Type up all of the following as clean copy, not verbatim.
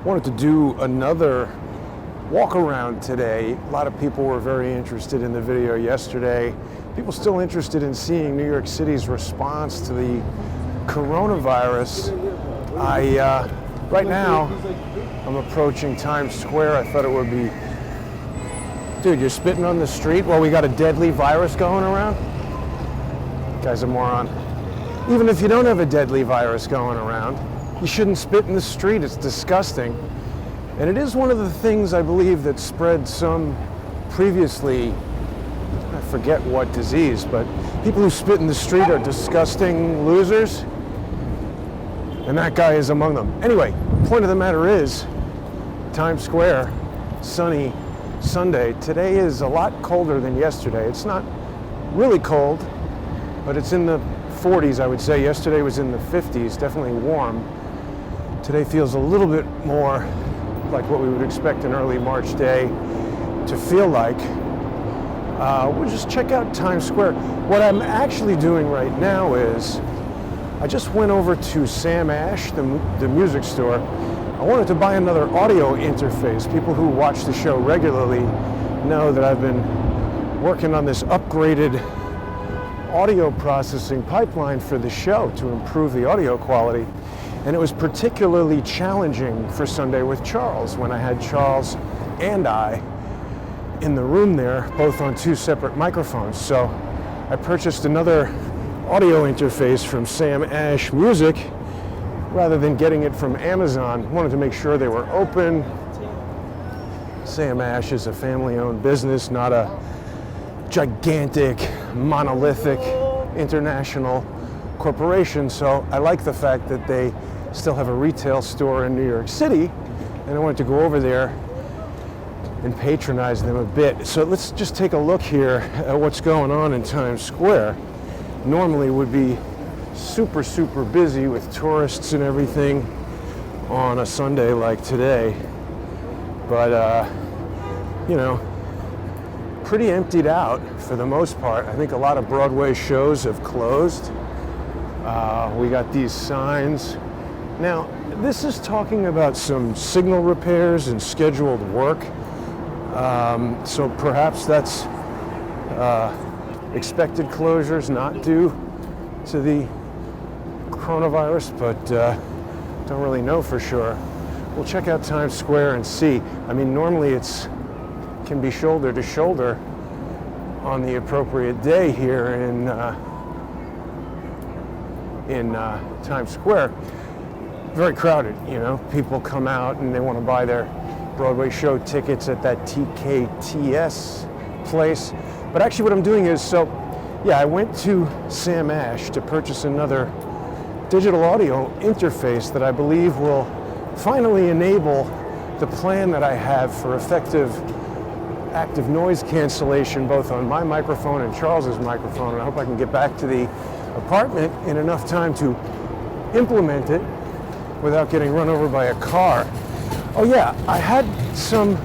Wanted to do another walk around today. A lot of people were very interested in the video yesterday. People still interested in seeing New York City's response to the coronavirus. Right now, I'm approaching Times Square. I thought it would be, dude, you're spitting on the street while we got a deadly virus going around? Guy's a moron. Even if you don't have a deadly virus going around, you shouldn't spit in the street. It's disgusting. And it is one of the things I believe that spread some previously, I forget what disease, but people who spit in the street are disgusting losers. And that guy is among them. Anyway, point of the matter is, Times Square, sunny Sunday. Today is a lot colder than yesterday. It's not really cold, but it's in the 40s, I would say. Yesterday was in the 50s, definitely warm. Today feels a little bit more like what we would expect an early March day to feel like. We'll just check out Times Square. What I'm actually doing right now is, I just went over to Sam Ash, the music store. I wanted to buy another audio interface. People who watch the show regularly know that I've been working on this upgraded audio processing pipeline for the show to improve the audio quality. And it was particularly challenging for Sunday with Charles, when I had Charles and I in the room there, both on two separate microphones. So I purchased another audio interface from Sam Ash Music rather than getting it from Amazon. Wanted to make sure they were open. Sam Ash is a family-owned business, not a gigantic, monolithic, international corporation. So I like the fact that they still have a retail store in New York City, and I wanted to go over there and patronize them a bit. So let's just take a look here at what's going on in Times Square. Normally would be super, super busy with tourists and everything on a Sunday like today. But, you know, pretty emptied out for the most part. I think a lot of Broadway shows have closed. We got these signs. Now, this is talking about some signal repairs and scheduled work. So perhaps that's expected closures, not due to the coronavirus, but don't really know for sure. We'll check out Times Square and see. I mean, normally can be shoulder to shoulder on the appropriate day here in Times Square. Very crowded, you know. People come out and they want to buy their Broadway show tickets at that TKTS place. But actually what I'm doing is, I went to Sam Ash to purchase another digital audio interface that I believe will finally enable the plan that I have for effective active noise cancellation, both on my microphone and Charles's microphone. And I hope I can get back to the apartment in enough time to implement it without getting run over by a car. Oh yeah, I had some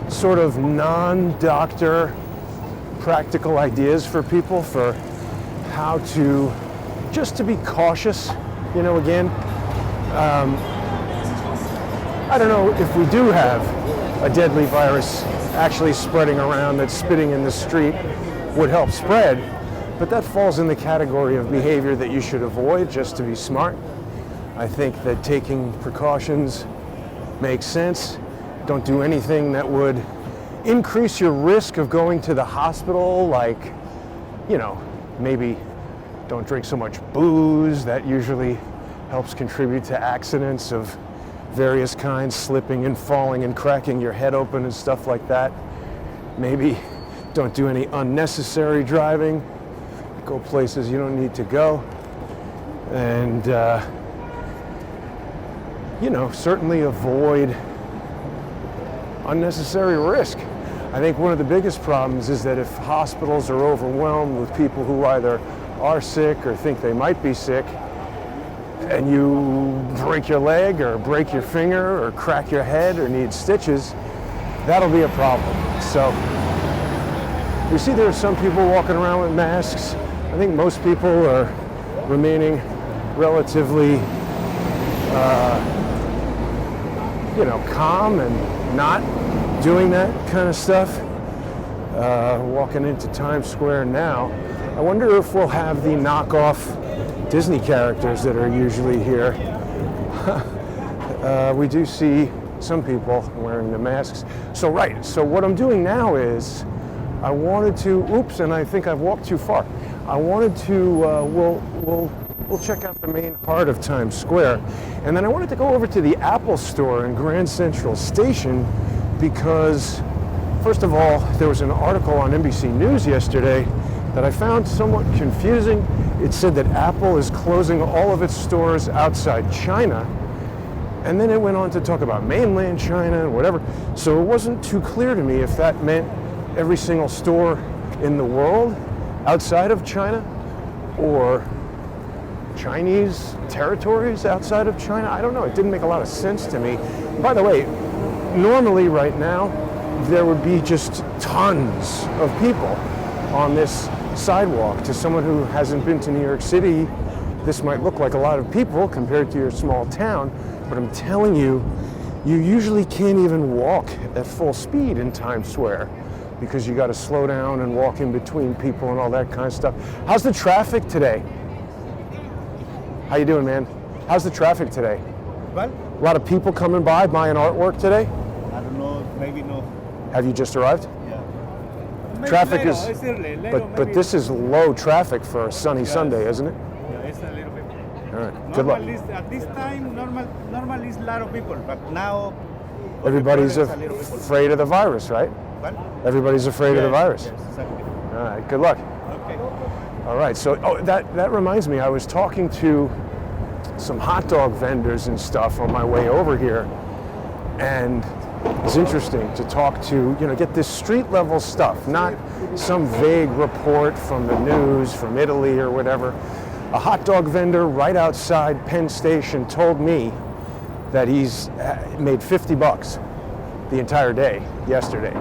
sort of non-doctor practical ideas for people for how to, just to be cautious, you know, again. I don't know if we do have a deadly virus actually spreading around, that spitting in the street would help spread, but that falls in the category of behavior that you should avoid just to be smart. I think that taking precautions makes sense. Don't do anything that would increase your risk of going to the hospital, like, you know, maybe don't drink so much booze. That usually helps contribute to accidents of various kinds, slipping and falling and cracking your head open and stuff like that. Maybe don't do any unnecessary driving. Go places you don't need to go. And, you know, certainly avoid unnecessary risk. I think one of the biggest problems is that if hospitals are overwhelmed with people who either are sick or think they might be sick, and you break your leg or break your finger or crack your head or need stitches, that'll be a problem. So you see there are some people walking around with masks. I think most people are remaining relatively calm and not doing that kind of stuff. Walking into Times Square now. I wonder if we'll have the knockoff Disney characters that are usually here. We do see some people wearing the masks. So what I'm doing now is I wanted to, and I think I've walked too far. I wanted to, we'll check out the main heart of Times Square. And then I wanted to go over to the Apple store in Grand Central Station because, first of all, there was an article on NBC News yesterday that I found somewhat confusing. It said that Apple is closing all of its stores outside China. And then it went on to talk about mainland China and whatever. So it wasn't too clear to me if that meant every single store in the world outside of China or Chinese territories outside of China. I don't know. It didn't make a lot of sense to me. By the way, normally right now, there would be just tons of people on this sidewalk. To someone who hasn't been to New York City, this might look like a lot of people compared to your small town, but I'm telling you, you usually can't even walk at full speed in Times Square because you got to slow down and walk in between people and all that kind of stuff. How's the traffic today? How you doing, man? How's the traffic today? Well, a lot of people coming by buying artwork today? I don't know, maybe no. Have you just arrived? Yeah. Traffic Maybe is, it's early, but this is low traffic for a sunny Sunday, isn't it? Yeah, it's a little bit. All right, good luck. At this time, normal is a lot of people, but now Everybody's a little bit. afraid of the virus, right? What? Everybody's afraid of the virus. Yes, exactly. All right, good luck. Okay. All right, so that reminds me, I was talking to some hot dog vendors and stuff on my way over here, and it's interesting to talk to, get this street level stuff, not some vague report from the news, from Italy or whatever. A hot dog vendor right outside Penn Station told me that he's made $50 the entire day yesterday,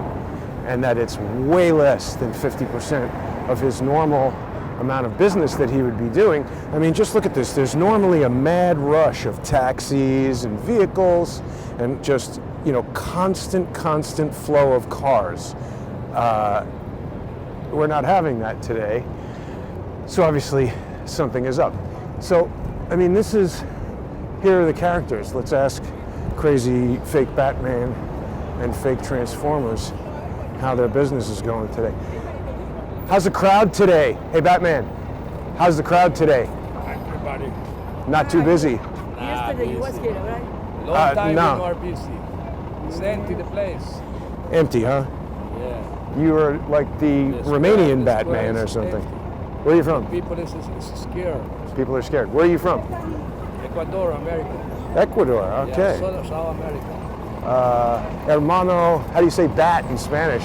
and that it's way less than 50% of his normal amount of business that he would be doing. I mean, just look at this. There's normally a mad rush of taxis and vehicles and just, constant flow of cars. We're not having that today. So obviously something is up. So, I mean, here are the characters. Let's ask crazy fake Batman and fake Transformers how their business is going today. How's the crowd today? Hey, Batman, how's the crowd today? Everybody. Not too busy? Yesterday you was here, right? Long time no. we are busy. It's empty the place. Empty, huh? Yeah. You are like the Romanian the Batman square or is something. empty. Where are you from? People is scared. People are scared. Where are you from? Ecuador, America. Ecuador, okay. Yeah, South America. Hermano, how do you say bat in Spanish?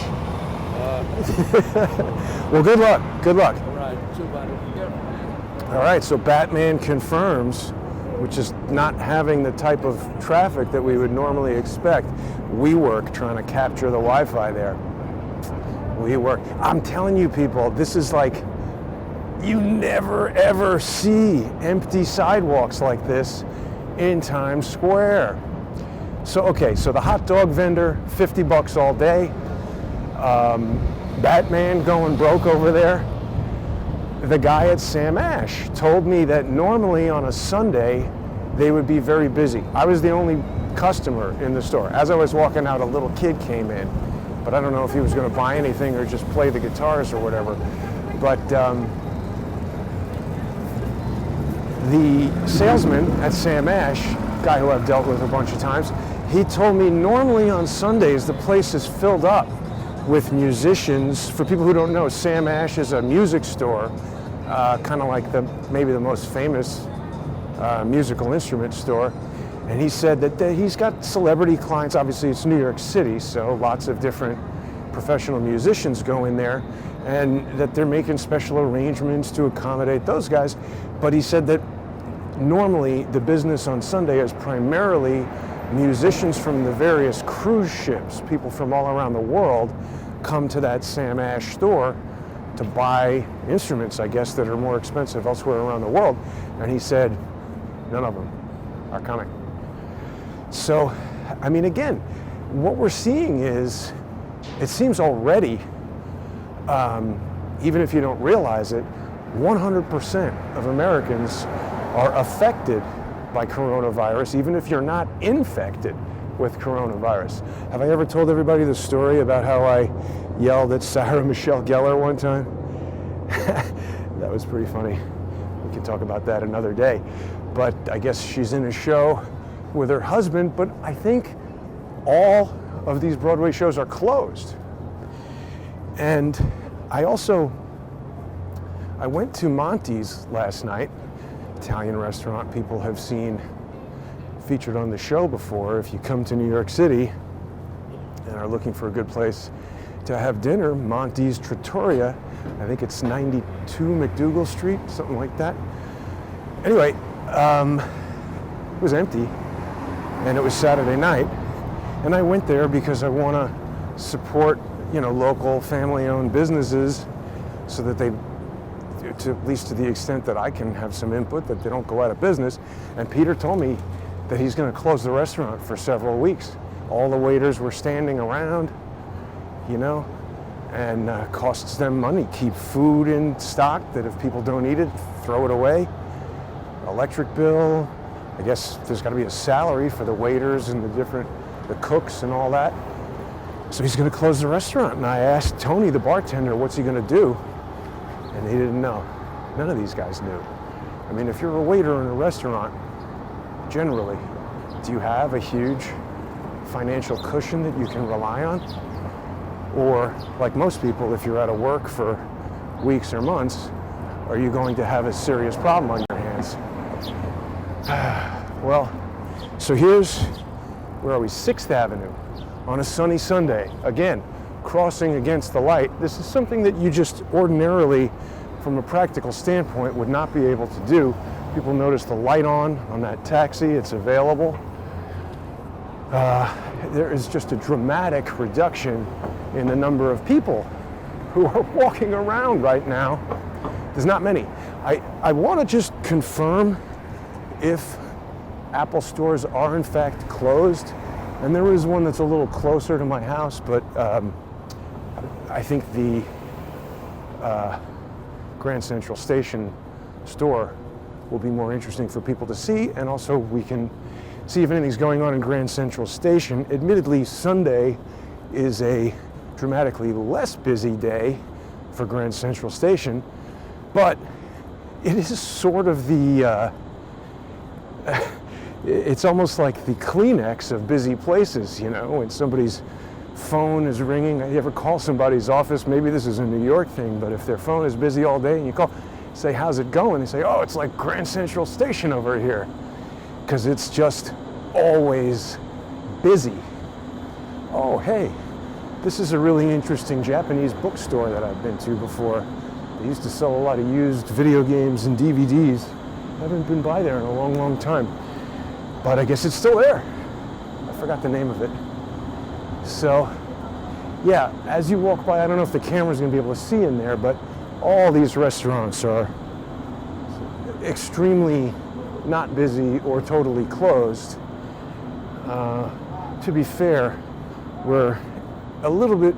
Well, good luck. Good luck. All right, too bad. All right, so Batman confirms, which is not having the type of traffic that we would normally expect. WeWork trying to capture the Wi-Fi there. WeWork. I'm telling you people, this is like, you never ever see empty sidewalks like this in Times Square. So, okay, so the hot dog vendor, $50 all day. Batman going broke over there. The guy at Sam Ash told me that normally on a Sunday they would be very busy. I was the only customer in the store. As I was walking out, a little kid came in, but I don't know if he was going to buy anything or just play the guitars or whatever. But the salesman at Sam Ash, guy who I've dealt with a bunch of times, he told me normally on Sundays the place is filled up with musicians. For people who don't know, Sam Ash is a music store, kind of like maybe the most famous musical instrument store. And he said that he's got celebrity clients. Obviously it's New York City, so lots of different professional musicians go in there, and that they're making special arrangements to accommodate those guys. But he said that normally the business on Sunday is primarily musicians from the various cruise ships. People from all around the world come to that Sam Ash store to buy instruments, I guess, that are more expensive elsewhere around the world. And he said, none of them are coming. So I mean, again, what we're seeing is, it seems already, even if you don't realize it, 100% of Americans are affected by coronavirus, even if you're not infected with coronavirus. Have I ever told everybody the story about how I yelled at Sarah Michelle Gellar one time? That was pretty funny. We can talk about that another day. But I guess she's in a show with her husband, but I think all of these Broadway shows are closed. And I went to Monty's last night, Italian restaurant people have seen featured on the show before. If you come to New York City and are looking for a good place to have dinner, Monty's Trattoria, I think it's 92 McDougal Street, something like that. Anyway, it was empty, and it was Saturday night, and I went there because I want to support, local family-owned businesses, so that they, at least to the extent that I can have some input, that they don't go out of business. And Peter told me that he's going to close the restaurant for several weeks. All the waiters were standing around, and costs them money. Keep food in stock, that if people don't eat it, throw it away. Electric bill, I guess there's got to be a salary for the waiters and the cooks and all that. So he's going to close the restaurant. And I asked Tony, the bartender, what's he going to do? And he didn't know. None of these guys knew. I mean, if you're a waiter in a restaurant, generally, do you have a huge financial cushion that you can rely on? Or, like most people, if you're out of work for weeks or months, are you going to have a serious problem on your hands? Well, so here's, where are we? 6th Avenue on a sunny Sunday. Again, crossing against the light. This is something that you just ordinarily, from a practical standpoint, would not be able to do. People notice the light on that taxi. It's available. There is just a dramatic reduction in the number of people who are walking around right now. There's not many. I want to just confirm if Apple stores are in fact closed. And there is one that's a little closer to my house, but I think the Grand Central Station store will be more interesting for people to see, and also we can see if anything's going on in Grand Central Station. Admittedly, Sunday is a dramatically less busy day for Grand Central Station, but it is sort of the, it's almost like the Kleenex of busy places, when somebody's phone is ringing. You ever call somebody's office? Maybe this is a New York thing, but if their phone is busy all day and you call, say, how's it going? They say, oh, it's like Grand Central Station over here, because it's just always busy. Oh, hey, this is a really interesting Japanese bookstore that I've been to before. They used to sell a lot of used video games and DVDs. I haven't been by there in a long, long time, but I guess it's still there. I forgot the name of it. So, yeah, as you walk by, I don't know if the camera's going to be able to see in there, but all these restaurants are extremely not busy or totally closed. To be fair, we're a little bit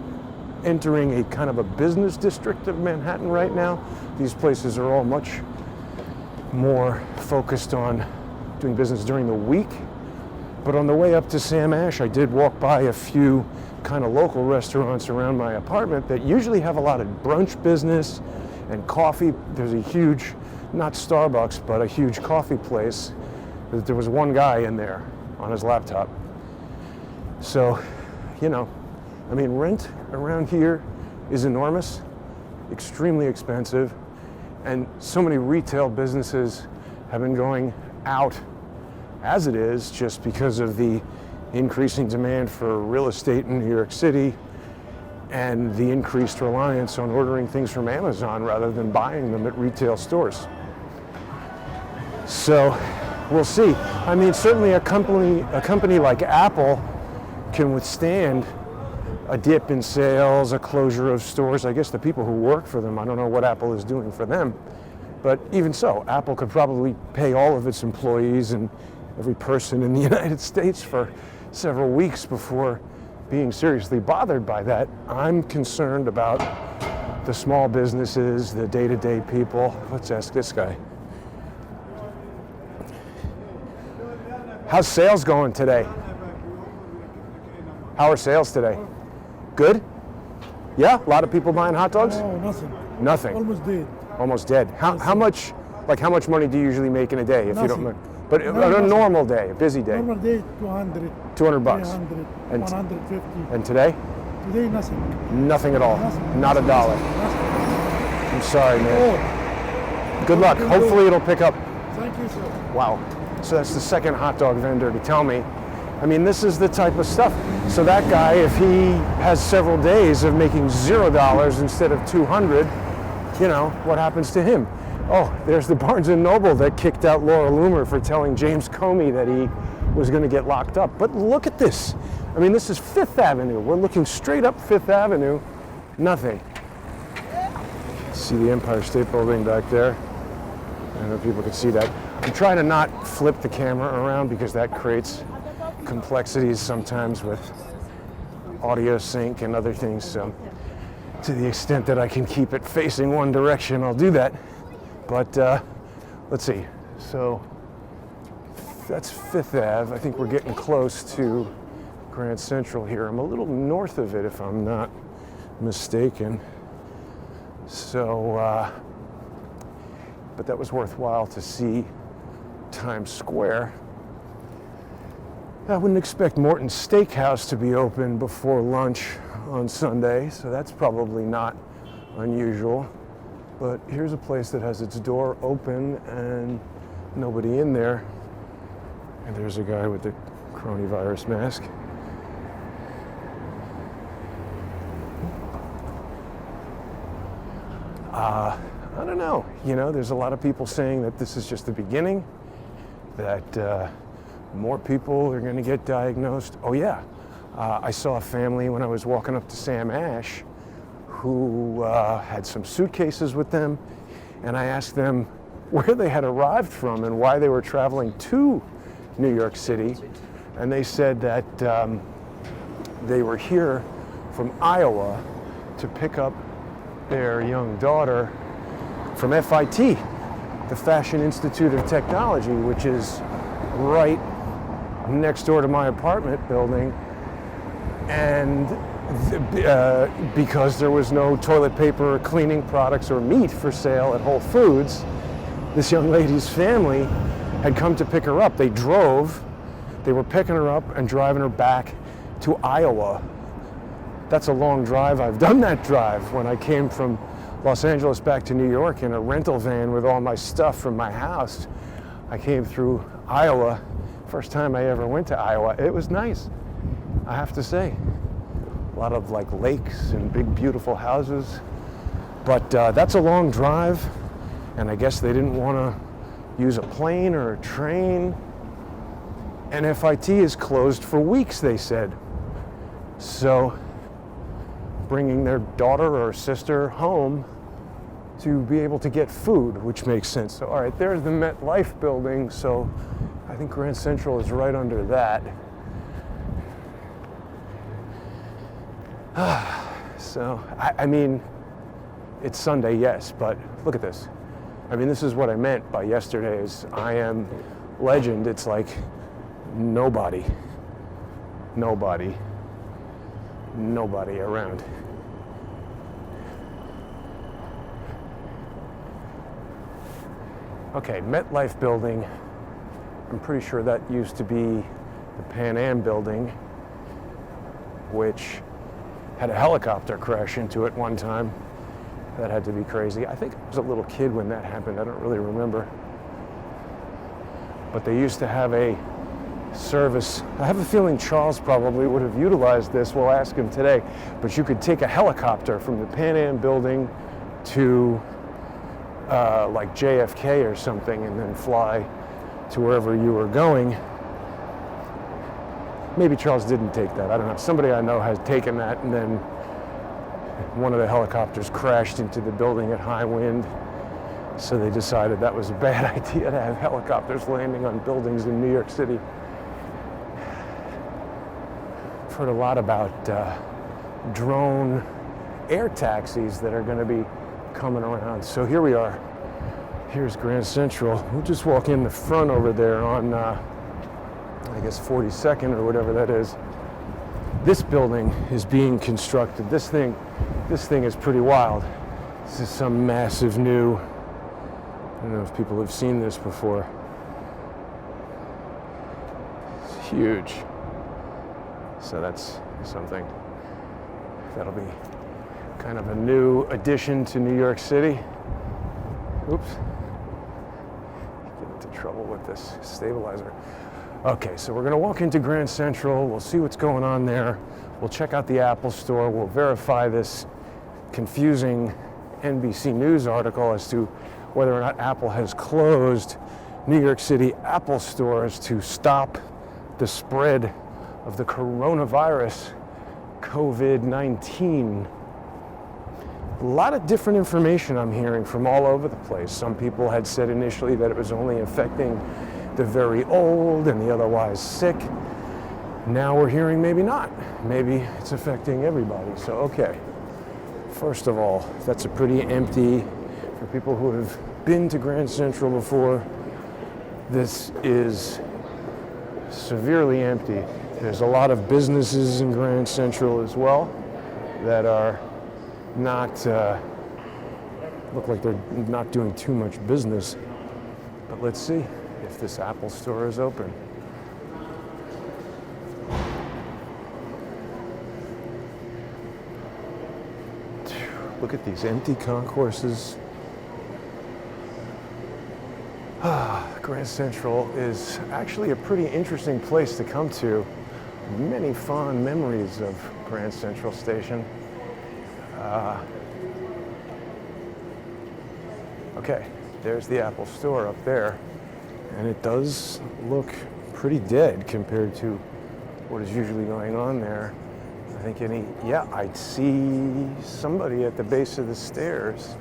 entering a kind of a business district of Manhattan right now. These places are all much more focused on doing business during the week. But on the way up to Sam Ash, I did walk by a few kind of local restaurants around my apartment that usually have a lot of brunch business and coffee. There's a huge, not Starbucks, but a huge coffee place. There was one guy in there on his laptop. So, rent around here is enormous, extremely expensive, and so many retail businesses have been going out as it is, just because of the increasing demand for real estate in New York City and the increased reliance on ordering things from Amazon rather than buying them at retail stores. So we'll see. Certainly a company like Apple can withstand a dip in sales, a closure of stores. I guess the people who work for them, I don't know what Apple is doing for them, but even so, Apple could probably pay all of its employees and every person in the United States for several weeks before being seriously bothered by that. I'm concerned about the small businesses, the day-to-day people. Let's ask this guy. How's sales going today? How are sales today? Good? Yeah? A lot of people buying hot dogs? No, nothing. Nothing. Almost dead. Almost dead. How much money do you usually make in a day, if you don't Nothing. mind? But on a normal day, a busy day, Normal day, 200, 200 bucks. 300, And- 150. And today? Today, nothing. Nothing at all. Nothing. Not a dollar. Nothing. I'm sorry, man. Oh, Good luck. Hopefully it'll pick up. thank you, sir. Wow. So that's the second hot dog vendor to tell me. I mean, this is the type of stuff. So that guy, if he has several days of making $0 instead of 200, you know, what happens to him? Oh, there's the Barnes & Noble that kicked out Laura Loomer for telling James Comey that he was going to get locked up. But look at this. I mean, this is Fifth Avenue. We're looking straight up Fifth Avenue. Nothing. See the Empire State Building back there? I don't know if people can see that. I'm trying to not flip the camera around because that creates complexities sometimes with audio sync and other things. So to the extent that I can keep it facing one direction, I'll do that. But let's see. So that's Fifth Ave. I think we're getting close to Grand Central here. I'm a little north of it if I'm not mistaken. So, but that was worthwhile to see Times Square. I wouldn't expect Morton's Steakhouse to be open before lunch on Sunday, so that's probably not unusual. But here's a place that has its door open and nobody in there. And there's a guy with the coronavirus mask. I don't know. You know, there's a lot of people saying that this is just the beginning, that more people are going to get diagnosed. Oh yeah, I saw a family when I was walking up to Sam Ash who had some suitcases with them, and I asked them where they had arrived from and why they were traveling to New York City, and they said that they were here from Iowa to pick up their young daughter from FIT, the Fashion Institute of Technology, which is right next door to my apartment building. And because there was no toilet paper or cleaning products or meat for sale at Whole Foods, this young lady's family had come to pick her up. They drove, they were picking her up and driving her back to Iowa. That's a long drive. I've done that drive when I came from Los Angeles back to New York in a rental van with all my stuff from my house. I came through Iowa. First time I ever went to Iowa. It was nice, I have to say. A lot of like lakes and big beautiful houses. But that's a long drive, and I guess they didn't want to use a plane or a train. And FIT is closed for weeks, they said. So bringing their daughter or sister home to be able to get food, which makes sense. So, all right, there's the MetLife building. So I think Grand Central is right under that. So, I mean, it's Sunday, yes, but look at this. I mean, this is what I meant by yesterday's I Am Legend. It's like nobody around. Okay, MetLife building. I'm pretty sure that used to be the Pan Am building, which had a helicopter crash into it one time. That had to be crazy. I think I was a little kid when that happened. I don't really remember. But they used to have a service. I have a feeling Charles probably would have utilized this. We'll ask him today. But you could take a helicopter from the Pan Am building to like JFK or something and then fly to wherever you were going. Maybe Charles didn't take that. I don't know. Somebody I know has taken that, and then one of the helicopters crashed into the building at high wind. So they decided that was a bad idea to have helicopters landing on buildings in New York City. I've heard a lot about drone air taxis that are going to be coming around. So here we are. Here's Grand Central. We'll just walk in the front over there on, I guess, 42nd or whatever that is. This building is being constructed. This thing is pretty wild. This is some massive new, I don't know if people have seen this before. It's huge. So that's something that'll be kind of a new addition to New York City. Oops. Get into trouble with this stabilizer. Okay, so we're gonna walk into Grand Central. We'll see what's going on there. We'll check out the Apple Store. We'll verify this confusing NBC News article as to whether or not Apple has closed New York City Apple stores to stop the spread of the coronavirus, COVID-19. A lot of different information I'm hearing from all over the place. Some people had said initially that it was only affecting the very old and the otherwise sick. Now we're hearing maybe not. Maybe it's affecting everybody. So, okay. First of all, that's a pretty empty, for people who have been to Grand Central before, this is severely empty. There's a lot of businesses in Grand Central as well that are not, look like they're not doing too much business. But let's see if this Apple Store is open. Look at these empty concourses. Grand Central is actually a pretty interesting place to come to. Many fond memories of Grand Central Station. Okay, there's the Apple Store up there. And it does look pretty dead compared to what is usually going on there. I think I see somebody at the base of the stairs,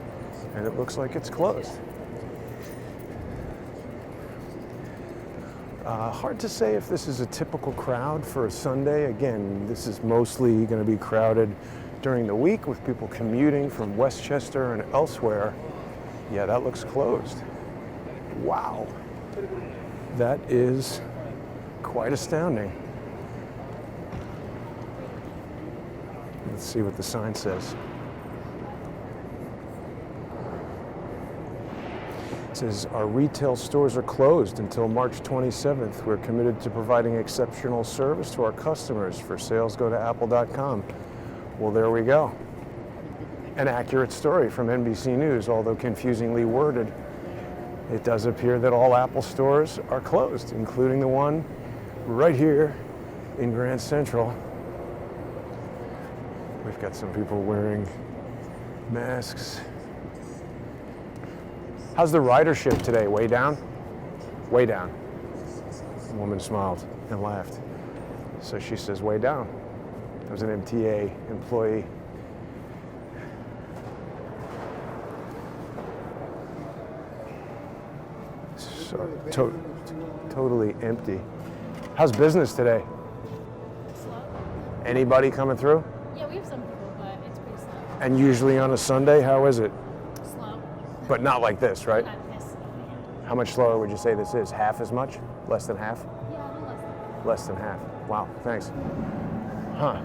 and it looks like it's closed. Hard to say if this is a typical crowd for a Sunday. Again, this is mostly going to be crowded during the week with people commuting from Westchester and elsewhere. Yeah, that looks closed. Wow. That is quite astounding. Let's see what the sign says. It says, our retail stores are closed until March 27th. We're committed to providing exceptional service to our customers. For sales, go to apple.com. Well, there we go. An accurate story from NBC News, although confusingly worded. It does appear that all Apple stores are closed, including the one right here in Grand Central. We've got some people wearing masks. How's the ridership today? Way down? Way down. The woman smiled and laughed. So she says, way down. That was an MTA employee. So, totally empty. How's business today? Slow. Anybody coming through? Yeah, we have some people, but it's pretty slow. And usually on a Sunday, how is it? Slow. But not like this, right? Not this slow, yeah. How much slower would you say this is? Half as much? Less than half? Yeah, a little less than that. Less than half. Wow, thanks. Huh.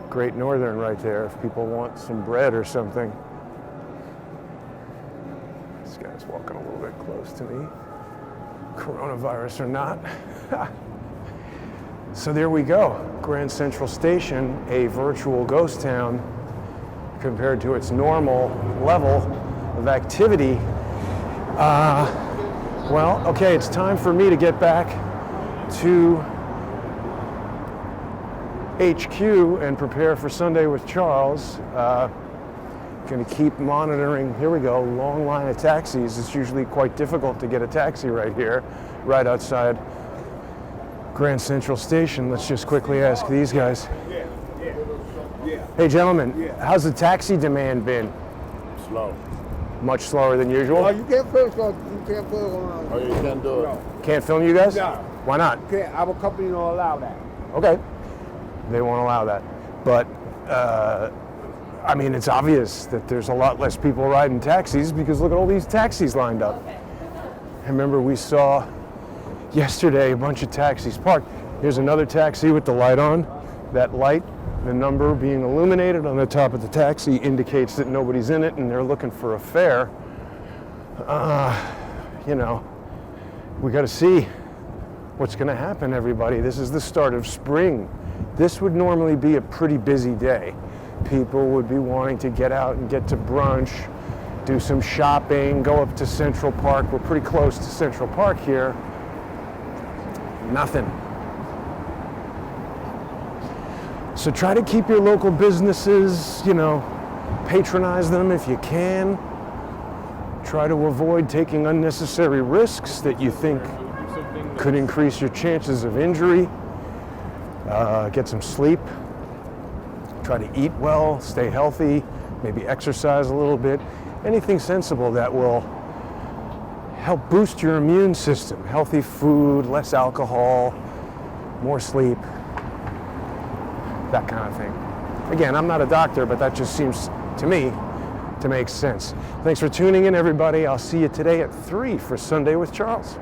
Great Northern right there if people want some bread or something. This guy's walking a little bit close to me. Coronavirus or not. So there we go. Grand Central Station, a virtual ghost town compared to its normal level of activity. Well, okay, it's time for me to get back to HQ and prepare for Sunday with Charles. Going to keep monitoring. Here we go, long line of taxis. It's usually quite difficult to get a taxi right here, right outside Grand Central Station. Let's just quickly ask these guys. Hey gentlemen, how's the taxi demand been? Slow. Much slower than usual? Oh, you can't film, you can't film. Oh, you can't do it. Can't film you guys? No. Why not? Our company don't allow that. Okay. They won't allow that. But I mean, it's obvious that there's a lot less people riding taxis because look at all these taxis lined up. I remember we saw yesterday a bunch of taxis parked. Here's another taxi with the light on. That light, the number being illuminated on the top of the taxi, indicates that nobody's in it and they're looking for a fare. You know, we got to see what's going to happen, everybody. This is the start of spring. This would normally be a pretty busy day. People would be wanting to get out and get to brunch, do some shopping, go up to Central Park. We're pretty close to Central Park here. Nothing. So try to keep your local businesses, you know, patronize them if you can. Try to avoid taking unnecessary risks that you think could increase your chances of injury. Get some sleep. Try to eat well, stay healthy, maybe exercise a little bit. Anything sensible that will help boost your immune system. Healthy food, less alcohol, more sleep, that kind of thing. Again, I'm not a doctor, but that just seems to me to make sense. Thanks for tuning in, everybody. I'll see you today at 3 for Sunday with Charles.